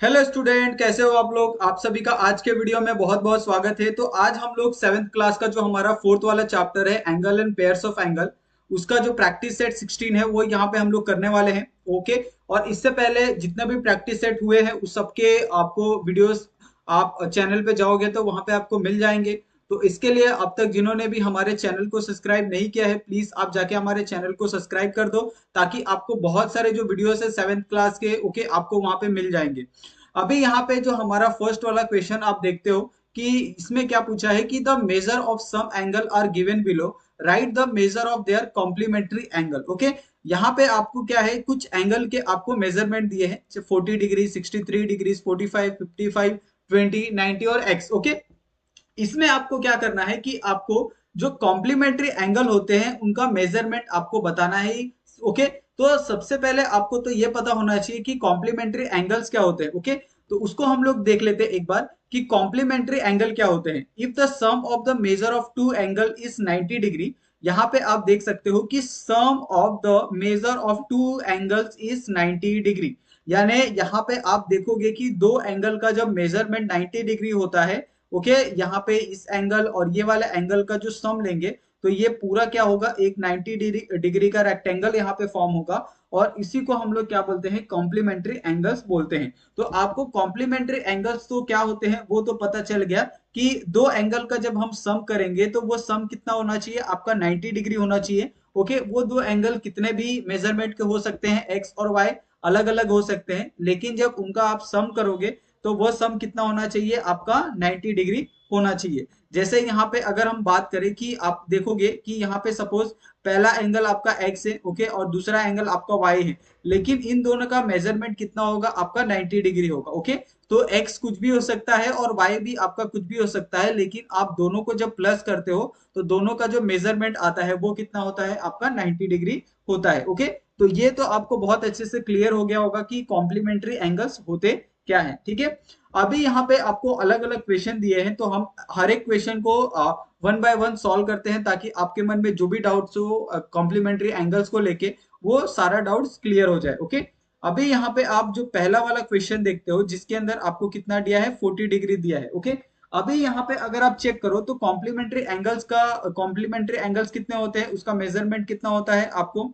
Hello student, कैसे हो आप लोग। आप सभी का आज के वीडियो में बहुत बहुत स्वागत है। तो आज हम लोग सेवेंथ क्लास का जो हमारा फोर्थ वाला चैप्टर है angle and pairs of angle, उसका जो प्रैक्टिस सेट 16 है वो यहाँ पे हम लोग करने वाले हैं। ओके। और इससे पहले जितने भी प्रैक्टिस सेट हुए हैं उस सबके आपको वीडियोस आप चैनल पे जाओगे तो वहां पे आपको मिल जाएंगे। तो इसके लिए अब तक जिन्होंने भी हमारे चैनल को सब्सक्राइब नहीं किया है, प्लीज आप जाके हमारे चैनल को सब्सक्राइब कर दो, ताकि आपको बहुत सारे जो वीडियोस है सेवेंथ क्लास के, ओके, आपको वहां पे मिल जाएंगे। अभी यहाँ पे जो हमारा फर्स्ट वाला क्वेश्चन आप देखते हो कि इसमें क्या पूछा है कि the measure of some angle are given below, right the measure of their complementary angle. Okay. यहाँ पे आपको क्या है, कुछ एंगल के आपको मेजरमेंट दिए हैं, 40 डिग्री, 63 डिग्री, 45, 55, 20, 90 और एक्स। ओके। इसमें आपको क्या करना है कि आपको जो कॉम्प्लीमेंट्री एंगल होते हैं उनका मेजरमेंट आपको बताना है। ओके। तो सबसे पहले आपको तो ये पता होना चाहिए कि कॉम्प्लीमेंट्री एंगल्स क्या होते हैं। ओके। तो उसको हम लोग देख लेते हैं एक बार कि कॉम्प्लीमेंट्री एंगल क्या होते हैं। If the sum of the measure of two angle is 90 degree, यहाँ पे आप देख सकते हो कि sum of the measure of two angles is 90 degree. यानी यहाँ पे आप देखोगे कि दो एंगल का जब मेजरमेंट 90 डिग्री होता है, ओके, यहाँ पे इस एंगल और ये वाला एंगल का जो सम लेंगे तो ये पूरा क्या होगा, एक 90 डिग्री का रेक्टेंगल यहाँ पे फॉर्म होगा। और इसी को हम लोग क्या बोलते हैं, कॉम्प्लीमेंट्री एंगल्स बोलते हैं। तो आपको कॉम्प्लीमेंट्री एंगल्स तो क्या होते हैं वो तो पता चल गया कि दो एंगल का जब हम सम करेंगे तो वो सम कितना होना चाहिए, आपका 90 डिग्री होना चाहिए। ओके। वो दो एंगल कितने भी मेजरमेंट के हो सकते हैं, एक्स और वाई अलग अलग हो सकते हैं, लेकिन जब उनका आप सम करोगे तो वो सम कितना होना चाहिए, आपका 90 डिग्री होना चाहिए। जैसे यहाँ पे अगर हम बात करें कि आप देखोगे कि यहाँ पे सपोज पहला एंगल आपका x है, ओके, और दूसरा एंगल आपका y है, लेकिन इन दोनों का मेजरमेंट कितना होगा, आपका 90 डिग्री होगा। ओके। तो x कुछ भी हो सकता है और y भी आपका कुछ भी हो सकता है, लेकिन आप दोनों को जब प्लस करते हो तो दोनों का जो मेजरमेंट आता है वो कितना होता है, आपका 90 डिग्री होता है। ओके। तो ये तो आपको बहुत अच्छे से क्लियर हो गया होगा कि कॉम्प्लीमेंट्री एंगल्स होते क्या है। ठीक है। अभी यहाँ पे आपको अलग अलग क्वेश्चन दिए हैं, तो हम हर एक क्वेश्चन को वन बाय वन सॉल्व करते हैं, ताकि आपके मन में जो भी डाउट्स हो कॉम्प्लीमेंट्री एंगल्स को लेके वो सारा डाउट्स क्लियर हो जाए। ओके। अभी यहाँ पे आप जो पहला वाला क्वेश्चन देखते हो जिसके अंदर आपको कितना दिया है, 40 डिग्री दिया है। ओके। अभी यहाँ पे अगर आप चेक करो तो कॉम्प्लीमेंट्री एंगल्स कितने होते हैं, उसका मेजरमेंट कितना होता है आपको।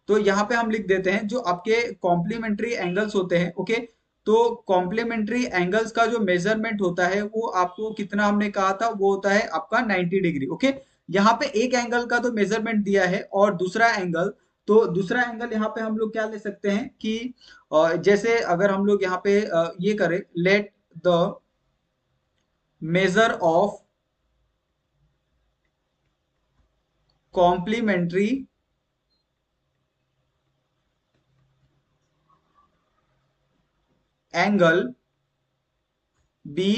तो यहाँ पे हम लिख देते हैं जो आपके कॉम्प्लीमेंट्री एंगल्स होते हैं। ओके। तो कॉम्प्लीमेंट्री एंगल्स का जो मेजरमेंट होता है वो आपको कितना हमने कहा था, वो होता है आपका 90 डिग्री। ओके। यहाँ पे एक एंगल का तो मेजरमेंट दिया है और दूसरा एंगल, तो दूसरा एंगल यहाँ पे हम लोग क्या ले सकते हैं कि जैसे अगर हम लोग यहाँ पे ये करें, let the measure of complementary angle be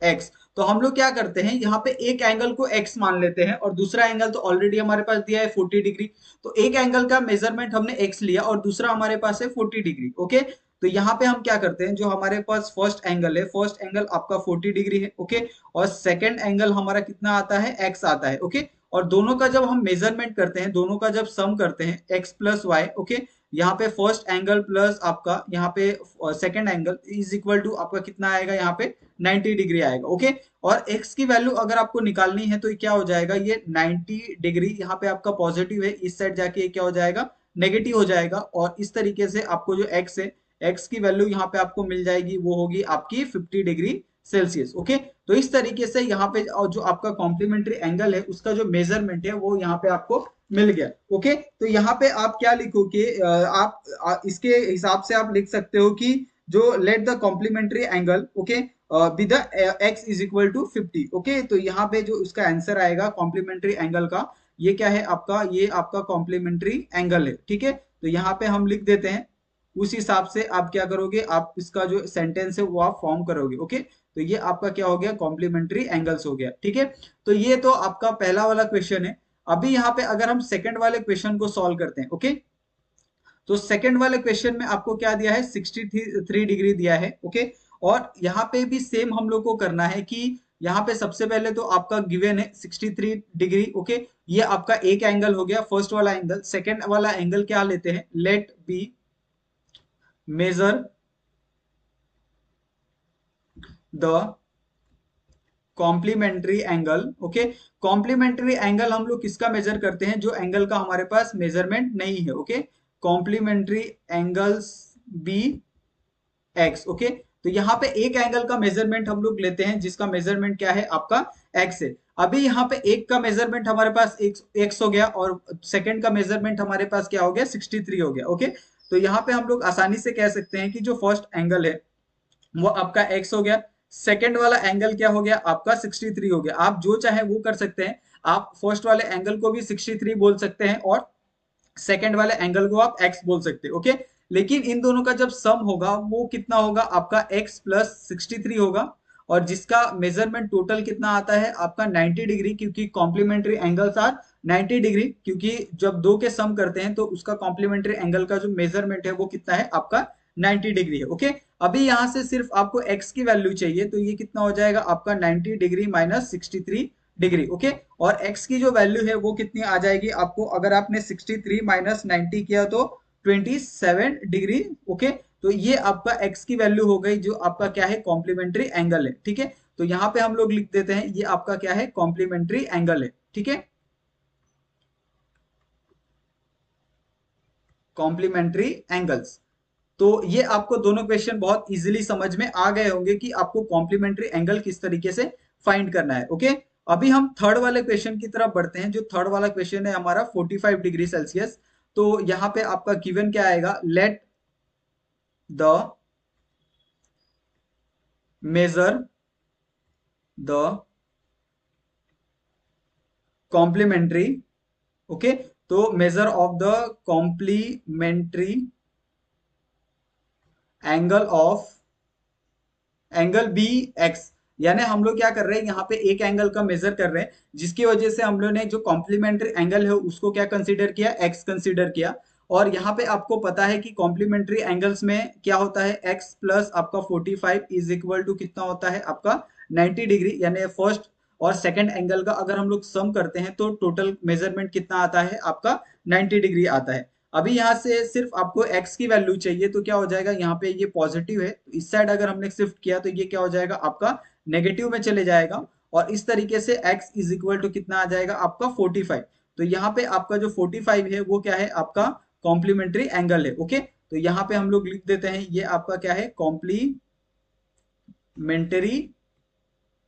x. तो हम लोग क्या करते हैं, यहाँ पे एक एंगल को एक्स मान लेते हैं और दूसरा एंगल तो ऑलरेडी हमारे पास दिया है 40 डिग्री। तो एक एंगल का मेजरमेंट हमने एक्स लिया और दूसरा हमारे पास है 40 डिग्री। ओके। तो यहाँ पे हम क्या करते हैं, जो हमारे पास फर्स्ट एंगल है, फर्स्ट एंगल आपका 40 डिग्री है। ओके। और सेकेंड एंगल हमारा कितना आता है, एक्स आता है। ओके। और दोनों का जब हम मेजरमेंट करते हैं, दोनों का जब सम करते हैं, एक्स प्लस वाई, ओके, यहाँ पे फर्स्ट एंगल प्लस आपका यहाँ पे second angle is equal to आपका कितना आएगा, यहाँ पे 90 डिग्री आएगा। ओके। और x की वैल्यू अगर आपको निकालनी है तो ये क्या हो जाएगा, ये 90 डिग्री यहाँ पे आपका पॉजिटिव है, इस साइड जाके ये क्या हो जाएगा, नेगेटिव हो जाएगा। और इस तरीके से आपको जो x है, x की वैल्यू यहाँ पे आपको मिल जाएगी, वो होगी आपकी 50 डिग्री सेल्सियस। ओके। तो इस तरीके से यहाँ पे जो आपका कॉम्प्लीमेंट्री एंगल है उसका जो मेजरमेंट है वो यहाँ पे आपको मिल गया। ओके। तो यहाँ पे आप क्या लिखोगे, इसके हिसाब से आप लिख सकते हो कि जो let the complementary angle, okay, with x is equal to 50। Okay. तो यहाँ पे जो उसका आंसर आएगा कॉम्प्लीमेंट्री एंगल का, ये क्या है आपका, ये आपका कॉम्प्लीमेंट्री एंगल है। ठीक है। तो यहाँ पे हम लिख देते हैं, उस हिसाब से आप क्या करोगे, आप इसका जो सेंटेंस है वो आप फॉर्म करोगे। ओके। तो ये आपका क्या हो गया, कॉम्प्लीमेंट्री एंगल्स हो गया। ठीक है। तो ये तो आपका पहला वाला क्वेश्चन है। अभी यहाँ पे अगर हम सेकंड वाले क्वेश्चन को सॉल्व करते हैं, ओके, तो सेकंड वाले क्वेश्चन में आपको क्या दिया है, 63 डिग्री दिया है। ओके। और यहाँ पे भी सेम हम लोग को करना है कि यहाँ पे सबसे पहले तो आपका गिवन है 63 डिग्री। ओके। ये आपका एक एंगल हो गया, फर्स्ट वाला एंगल। सेकंड वाला एंगल क्या लेते हैं, let be measure the complementary angle. Okay, complementary angle हम लोग किसका मेजर करते हैं? जो एंगल का हमारे पास मेजरमेंट नहीं है। Okay, complementary angles be x. Okay, तो यहाँ पे एक एंगल का मेजरमेंट हम लोग लेते हैं जिसका मेजरमेंट क्या है? आपका एक्स है। अभी यहाँ पे एक का मेजरमेंट हमारे पास एक्स हो गया और सेकंड का मेजरमेंट हमारे पास क्या हो गया? 63 हो गया। ओके, तो यहाँ पे हम लोग आसानी से कह सकते हैं कि जो फर्स्ट एंगल है वो आपका x हो गया, सेकंड वाला एंगल क्या हो गया? आपका 63 हो गया। आप जो चाहे वो कर सकते हैं, आप फर्स्ट वाले एंगल को भी 63 बोल सकते हैं और सेकंड वाले एंगल को आप x बोल सकते हैं। ओके, लेकिन इन दोनों का जब सम होगा वो कितना होगा? आपका x प्लस 63 होगा और जिसका मेजरमेंट टोटल कितना आता है? आपका 90 डिग्री, क्योंकि कॉम्प्लीमेंट्री एंगल्स आर 90 डिग्री, क्योंकि जब दो के सम करते हैं तो उसका कॉम्प्लीमेंट्री एंगल का जो मेजरमेंट है वो कितना है? आपका 90 डिग्री है। ओके, अभी यहां से सिर्फ आपको x की वैल्यू चाहिए, तो ये कितना हो जाएगा? आपका 90 डिग्री माइनस 63 डिग्री। ओके, और x की जो वैल्यू है वो कितनी आ जाएगी आपको? अगर आपने 63 माइनस 90 किया तो 27 डिग्री। ओके, तो ये आपका x की वैल्यू हो गई जो आपका क्या है? कॉम्प्लीमेंट्री एंगल है। ठीक है, तो यहाँ पे हम लोग लिख देते हैं ये आपका क्या है? कॉम्प्लीमेंट्री एंगल है। ठीक है, कॉम्प्लीमेंट्री एंगल्स। तो ये आपको दोनों क्वेश्चन बहुत इजीली समझ में आ गए होंगे कि आपको कॉम्प्लीमेंट्री एंगल किस तरीके से फाइंड करना है। ओके, अभी हम थर्ड वाले क्वेश्चन की तरफ बढ़ते हैं। जो थर्ड वाला क्वेश्चन है हमारा 45 डिग्री सेल्सियस। तो यहाँ पे आपका गिवन क्या आएगा? Let the measure the complementary. Okay, तो measure of the complementary angle of angle be x. यानी हम लोग क्या कर रहे हैं? यहाँ पे एक एंगल का मेजर कर रहे हैं जिसकी वजह से हम लोग ने जो कॉम्प्लीमेंट्री एंगल है उसको क्या कंसीडर किया? एक्स कंसीडर किया। और यहाँ पे आपको पता है कि कॉम्प्लीमेंट्री एंगल्स में क्या होता है? एक्स प्लस आपका 45 इज इक्वल टू कितना होता है? आपका 90 डिग्री। यानी फर्स्ट और सेकंड एंगल का अगर हम लोग सम करते हैं तो टोटल मेजरमेंट कितना आता है? आपका 90 डिग्री आता है। अभी यहाँ से सिर्फ आपको x की वैल्यू चाहिए, तो क्या हो जाएगा? यहाँ पे ये पॉजिटिव है, तो इस साइड अगर हमने शिफ्ट किया तो ये क्या हो जाएगा? आपका नेगेटिव में चले जाएगा और इस तरीके से x इज इक्वल टू कितना आ जाएगा? आपका 45। तो यहाँ पे आपका जो 45 है वो क्या है? आपका कॉम्प्लीमेंट्री एंगल है। ओके, तो यहाँ पे हम लोग लिख देते हैं ये आपका क्या है? Complementary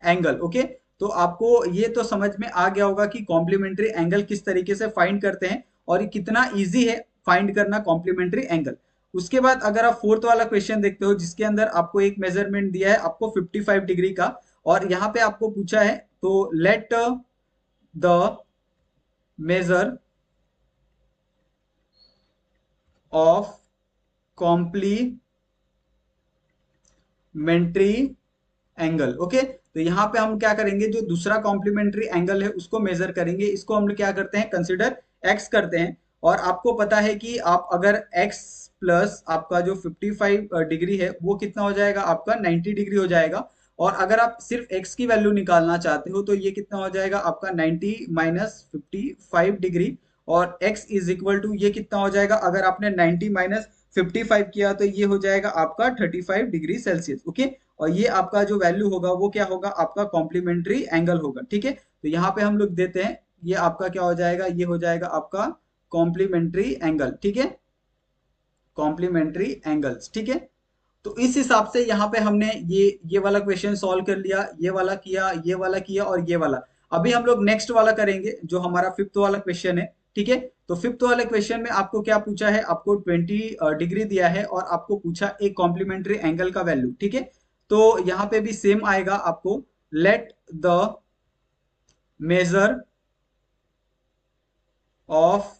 angle. ओके, तो आपको ये तो समझ में आ गया होगा कि कॉम्प्लीमेंट्री एंगल किस तरीके से फाइंड करते हैं और ये कितना इजी है फाइंड करना कॉम्प्लीमेंट्री एंगल। उसके बाद अगर आप फोर्थ वाला क्वेश्चन देखते हो जिसके अंदर आपको एक मेजरमेंट दिया है आपको 55 डिग्री का और यहाँ पे आपको पूछा है तो let the measure of complementary angle. Okay, तो यहाँ पे हम क्या करेंगे? जो दूसरा कॉम्प्लीमेंट्री एंगल है उसको मेजर करेंगे। इसको हम लोग क्या करते हैं? कंसिडर एक्स करते हैं। और आपको पता है कि आप अगर एक्स प्लस आपका जो 55 डिग्री है वो कितना हो जाएगा? आपका 90 डिग्री हो जाएगा। और अगर आप सिर्फ एक्स की वैल्यू निकालना चाहते हो तो ये कितना हो जाएगा? आपका 90 माइनस 55 डिग्री और x इज इक्वल टू ये कितना हो जाएगा? अगर आपने 90 माइनस 55 किया तो ये हो जाएगा आपका 35 डिग्री सेल्सियस। ओके, और ये आपका जो वैल्यू होगा वो क्या होगा? आपका कॉम्प्लीमेंट्री एंगल होगा। ठीक है, तो यहाँ पे हम लोग देते हैं ये आपका क्या हो जाएगा? ये हो जाएगा आपका कॉम्प्लीमेंट्री एंगल। ठीक है, कॉम्प्लीमेंट्री एंगल्स। ठीक है, तो इस हिसाब से यहाँ पे हमने ये वाला क्वेश्चन सॉल्व कर लिया, ये वाला किया, ये वाला किया और ये वाला। अभी हम लोग नेक्स्ट वाला करेंगे जो हमारा फिफ्थ वाला क्वेश्चन है। ठीक है, तो फिफ्थ वाले क्वेश्चन में आपको क्या पूछा है? आपको 20 डिग्री दिया है और आपको पूछा एक कॉम्प्लीमेंट्री एंगल का वैल्यू। ठीक है, तो यहाँ पे भी सेम आएगा आपको let the measure of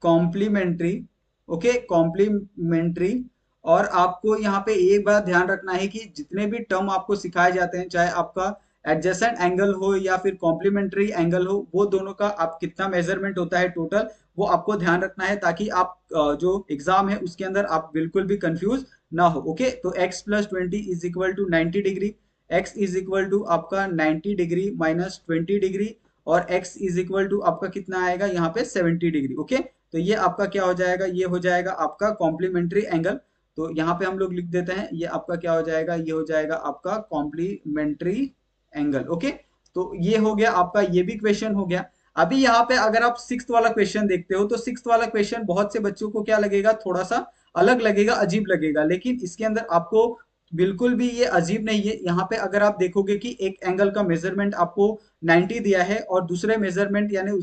complementary. Okay, complementary. और आपको यहाँ पे एक बात ध्यान रखना है कि जितने भी टर्म आपको सिखाए जाते हैं, चाहे आपका एडजेसेंट एंगल हो या फिर कॉम्प्लीमेंट्री एंगल हो, वो दोनों का आप कितना मेजरमेंट होता है टोटल, वो आपको ध्यान रखना है ताकि आप जो एग्जाम है उसके अंदर आप बिल्कुल भी कंफ्यूज ना हो। ओके, तो x plus 20 is equal to 90 degree, x is equal to आपका 90 डिग्री माइनस 20 डिग्री और x इज इक्वल टू आपका कितना आएगा? यहाँ पे 70 डिग्री। ओके, तो ये आपका क्या हो जाएगा? ये हो जाएगा आपका कॉम्प्लीमेंट्री एंगल। तो यहाँ पे हम लोग लिख देते हैं, ये आपका क्या हो जाएगा, ये हो जाएगा आपका कॉम्प्लीमेंट्री एंगल। ओके, तो ये हो गया आपका, ये भी क्वेश्चन हो गया। अभी यहाँ पे अगर आप सिक्स्थ वाला क्वेश्चन देखते हो तो सिक्स्थ वाला क्वेश्चन बहुत से बच्चों को क्या लगेगा, थोड़ा सा अलग लगेगा, अजीब लगेगा, लेकिन इसके अंदर आपको बिल्कुल भी ये अजीब नहीं है। यहाँ पे अगर आप देखोगे कि एक एंगल का मेजरमेंट आपको 90 दिया है और दूसरे मेजरमेंट यानी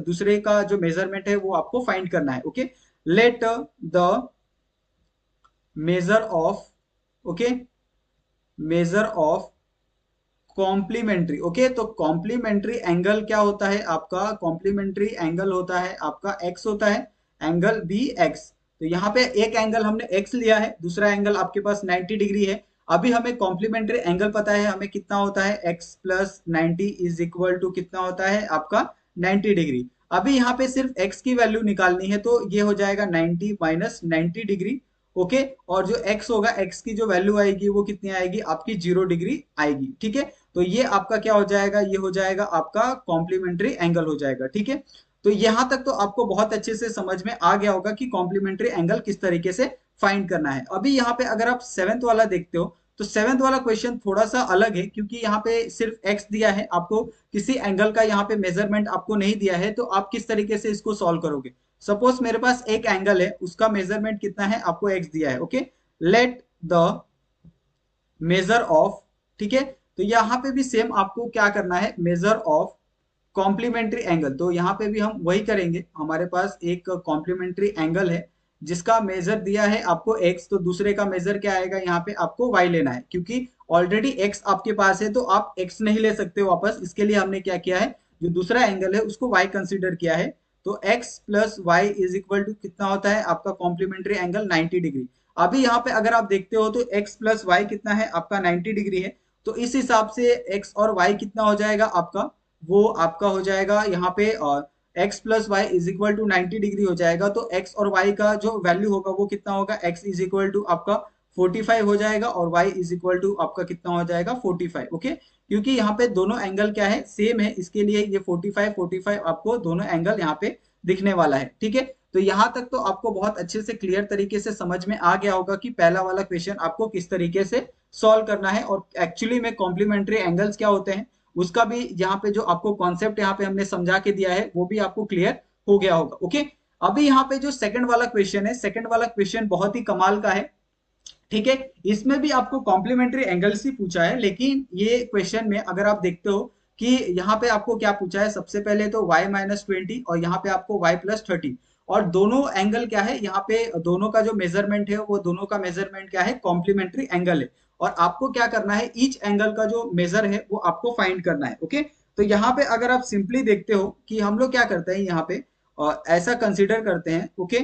दूसरे का जो मेजरमेंट है वो आपको फाइंड करना है। Okay, let the measure of, okay, measure of complementary. Okay, तो कॉम्प्लीमेंट्री एंगल क्या होता है आपका, कॉम्प्लीमेंट्री एंगल होता है आपका एक्स होता है, एंगल बी एक्स। तो यहाँ पे एक एंगल हमने एक्स लिया है, दूसरा एंगल आपके पास 90 डिग्री है। अभी हमें कॉम्प्लीमेंट्री एंगल पता है, हमें कितना होता है, x plus 90 is equal to कितना होता है आपका 90 डिग्री। अभी यहाँ पे सिर्फ एक्स की वैल्यू निकालनी है, तो ये हो जाएगा 90 माइनस 90 डिग्री। ओके, और जो x होगा, x की जो वैल्यू आएगी वो कितनी आएगी आपकी 0 डिग्री आएगी। ठीक है, तो ये आपका क्या हो जाएगा, ये हो जाएगा आपका कॉम्प्लीमेंट्री एंगल हो जाएगा। ठीक है, तो यहां तक तो आपको बहुत अच्छे से समझ में आ गया होगा कि कॉम्प्लीमेंट्री एंगल किस तरीके से फाइंड करना है। अभी यहाँ पे अगर आप सेवेंथ वाला देखते हो तो सेवेंथ वाला क्वेश्चन थोड़ा सा अलग है, क्योंकि यहाँ पे सिर्फ एक्स दिया है, आपको किसी एंगल का यहाँ पे मेजरमेंट आपको नहीं दिया है। तो आप किस तरीके से इसको सॉल्व करोगे, सपोज मेरे पास एक एंगल है, उसका मेजरमेंट कितना है, आपको एक्स दिया है। Okay, let the measure of, ठीक है, तो यहाँ पे भी सेम आपको क्या करना है, मेजर ऑफ कॉम्प्लीमेंट्री एंगल। तो यहाँ पे भी हम वही करेंगे, हमारे पास एक कॉम्प्लीमेंट्री एंगल है जिसका मेजर दिया है आपको x, तो दूसरे का मेजर क्या आएगा, यहाँ पे आपको y लेना है, क्योंकि ऑलरेडी x आपके पास है तो आप x नहीं ले सकते वापस। इसके लिए हमने क्या किया है, जो दूसरा एंगल है उसको y कंसिडर किया है। तो x plus y is equal to कितना होता है आपका कॉम्प्लीमेंट्री एंगल 90 डिग्री। अभी यहाँ पे अगर आप देखते हो तो x प्लस वाई कितना है आपका 90 डिग्री है। तो इस हिसाब से x और y कितना हो जाएगा आपका, वो आपका हो जाएगा यहाँ पे x plus y is equal to 90 degree हो जाएगा। तो x और y का जो वैल्यू होगा वो कितना होगा, x इज इक्वल टू आपका 45 हो जाएगा और y इज इक्वल टू आपका कितना हो जाएगा 45। ओके, क्योंकि यहाँ पे दोनों एंगल क्या है, सेम है, इसके लिए ये 45 45 आपको दोनों एंगल यहाँ पे दिखने वाला है। ठीक है, तो यहाँ तक तो आपको बहुत अच्छे से क्लियर तरीके से समझ में आ गया होगा कि पहला वाला क्वेश्चन आपको किस तरीके से सॉल्व करना है और एक्चुअली में कॉम्प्लीमेंट्री एंगल्स क्या होते हैं उसका भी यहाँ पे जो आपको कॉन्सेप्ट यहाँ पे हमने समझा के दिया है वो भी आपको क्लियर हो गया होगा। ओके, अभी यहाँ पे जो सेकंड वाला क्वेश्चन है, सेकंड वाला क्वेश्चन बहुत ही कमाल का है। ठीक है, इसमें भी आपको कॉम्प्लीमेंट्री एंगल्स ही पूछा है, लेकिन ये क्वेश्चन में अगर आप देखते हो कि यहाँ पे आपको क्या पूछा है, सबसे पहले तो y माइनस 20 और यहाँ पे आपको y प्लस 30, और दोनों एंगल क्या है, यहाँ पे दोनों का जो मेजरमेंट है वो दोनों का मेजरमेंट क्या है, कॉम्प्लीमेंट्री एंगल है। और आपको क्या करना है, ईच एंगल का जो मेजर है वो आपको फाइंड करना है। ओके, तो यहाँ पे अगर आप सिंपली देखते हो कि हम लोग क्या करते हैं यहाँ पे, ऐसा कंसिडर करते हैं। Okay,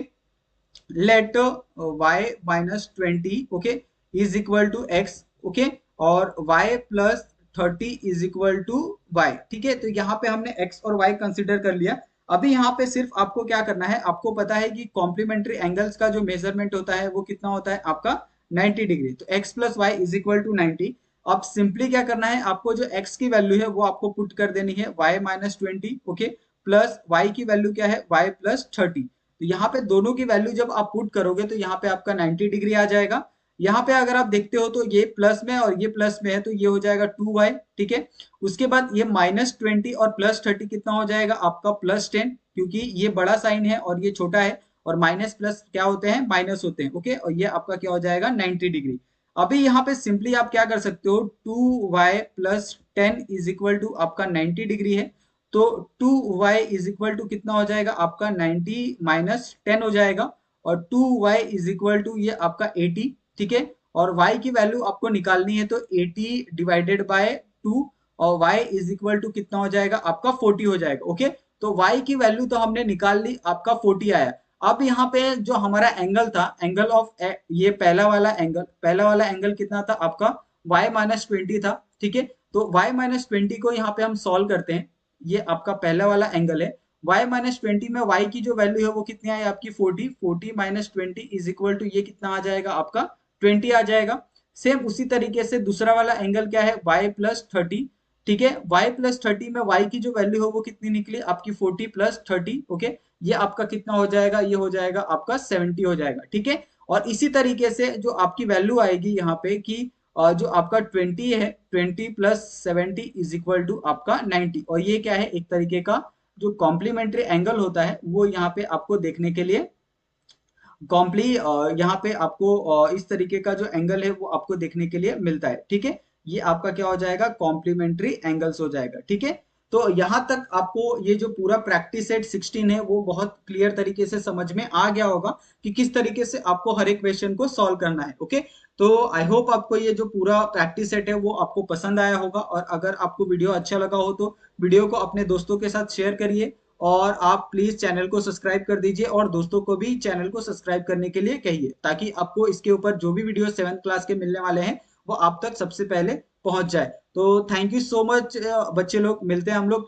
let y minus 20 okay is equal to x। Okay, और y plus 30 is equal to y। ठीक है, तो यहाँ पे हमने x और y कंसिडर कर लिया। अभी यहाँ पे सिर्फ आपको क्या करना है, आपको पता है कि कॉम्प्लीमेंट्री एंगल्स का जो मेजरमेंट होता है वो कितना होता है आपका 90 डिग्री। तो x plus y is equal to 90। अब सिंपली क्या करना है, आपको जो x की वैल्यू है वो आपको पुट कर देनी है y minus 20 okay, plus y की वैल्यू क्या है y प्लस 30। तो यहाँ पे दोनों की वैल्यू जब आप पुट करोगे तो यहाँ पे आपका 90 डिग्री आ जाएगा। यहाँ पे अगर आप देखते हो तो ये प्लस में और ये प्लस में है तो ये हो जाएगा 2y। ठीक है, उसके बाद ये माइनस 20 और प्लस 30 कितना हो जाएगा आपका प्लस 10, क्योंकि ये बड़ा साइन है और ये छोटा है, और माइनस प्लस क्या होते हैं, माइनस होते हैं। ओके, और ये आपका क्या हो जाएगा 90 डिग्री। अभी यहाँ पे सिंपली आप क्या कर सकते हो, 2y plus 10 is equal to आपका 90 डिग्री है। तो 2y इज इक्वल टू कितना हो जाएगा आपका 90 माइनस 10 हो जाएगा, और 2y इज इक्वल टू ये आपका 80। ठीक है, और y की वैल्यू आपको निकालनी है तो 80 डिवाइडेड बाय 2, और y इज इक्वल टू कितना हो जाएगा आपका 40 हो जाएगा। ओके, तो y की वैल्यू तो हमने निकाल ली, आपका 40 आया। अब यहाँ पे जो हमारा एंगल था, एंगल ऑफ ये पहला वाला एंगल कितना था आपका y माइनस 20 था। ठीक है, तो y माइनस 20 को यहाँ पे हम सॉल्व करते हैं, ये आपका पहला वाला एंगल है। y माइनस 20 में y की जो वैल्यू है वो कितनी आई आपकी 40, 40 माइनस 20 इज इक्वल टू ये कितना आ जाएगा आपका 20 आ जाएगा। सेम उसी तरीके से दूसरा वाला एंगल क्या है, y प्लस 30। ठीक है, y प्लस 30 में y की जो वैल्यू है वो कितनी निकली आपकी 40 प्लस 30। ओके, ये आपका कितना हो जाएगा, ये हो जाएगा आपका 70 हो जाएगा। ठीक है, और इसी तरीके से जो आपकी वैल्यू आएगी यहाँ पे कि जो आपका 20 है, 20 प्लस 70 इज इक्वल टू आपका 90, और ये क्या है, एक तरीके का जो कॉम्प्लीमेंट्री एंगल होता है वो यहाँ पे आपको देखने के लिए कॉम्प्ली यहाँ पे आपको इस तरीके का जो एंगल है वो आपको देखने के लिए मिलता है। ठीक है, ये आपका क्या हो जाएगा, कॉम्प्लीमेंट्री एंगल्स हो जाएगा। ठीक है, तो यहाँ तक आपको ये जो पूरा प्रैक्टिस सेट 16 है वो बहुत क्लियर तरीके से समझ में आ गया होगा कि किस तरीके से आपको हर एक क्वेश्चन को सॉल्व करना है। ओके, तो आई होप आपको ये जो पूरा प्रैक्टिस सेट है वो आपको पसंद आया होगा, और अगर आपको वीडियो अच्छा लगा हो तो वीडियो को अपने दोस्तों के साथ शेयर करिए, और आप प्लीज चैनल को सब्सक्राइब कर दीजिए और दोस्तों को भी चैनल को सब्सक्राइब करने के लिए कहिए, ताकि आपको इसके ऊपर जो भी वीडियो 7th क्लास के मिलने वाले हैं वो आप तक सबसे पहले पहुंच जाए। तो थैंक यू सो मच बच्चे लोग, मिलते हैं हम लोग